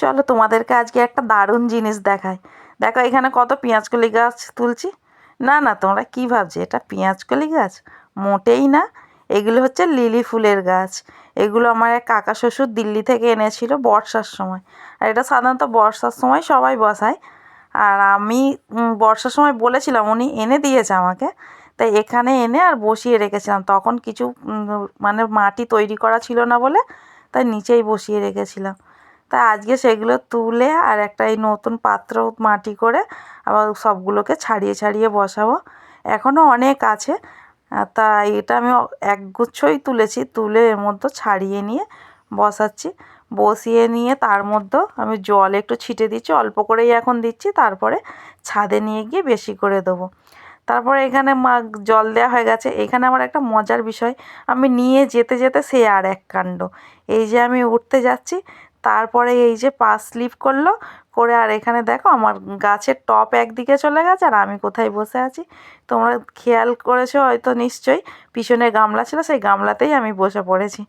চলো তোমাদেরকে আজকে একটা দারুণ জিনিস দেখাই। দেখো এখানে কত পেঁয়াজকলি গাছ তুলছি। না না, তোমরা কি ভাবছো এটা পেঁয়াজকলি গাছ? মোটেই না, এগুলো হচ্ছে লিলি ফুলের গাছ। এগুলো আমার এক কাকা শ্বশুর দিল্লি থেকে এনেছিল বর্ষার সময়। আর এটা সাধারণত বর্ষার সময় সবাই বসায়। আর আমি বর্ষার সময় বলেছিলাম, উনি এনে দিয়েছে আমাকে। তাই এখানে এনে আর বসিয়ে রেখেছিলাম। তখন কিছু মানে মাটি তৈরি করা ছিল না বলে তাই নিচেই বসিয়ে রেখেছিলাম। তা আজকে সেগুলো তুলে আর একটা এই নতুন পাত্র মাটি করে আবার সবগুলোকে ছাড়িয়ে ছাড়িয়ে বসাবো। এখনও অনেক আছে। তা এটা আমি একগুচ্ছই তুলেছি, তুলে এর মধ্যে ছাড়িয়ে নিয়ে বসাচ্ছি। বসিয়ে নিয়ে তার মধ্যেও আমি জল একটু ছিটে দিচ্ছি, অল্প করেই এখন দিচ্ছি, তারপরে ছাদে নিয়ে গিয়ে বেশি করে দেবো। তারপরে এখানে জল দেওয়া হয়ে গেছে। এখানে আমার একটা মজার বিষয়, আমি নিয়ে যেতে যেতে সে আর এক কাণ্ড। এই যে আমি উঠতে যাচ্ছি, তারপরে এই যে পা স্লিপ করলো করে, আর এখানে দেখো আমার গাছের টপ একদিকে চলে গেছে আর আমি কোথায় বসে আছি তোমরা খেয়াল করেছো হয়তো নিশ্চয়ই। পিছনে গামলা ছিল, সেই গামলাতেই আমি বসে পড়েছি।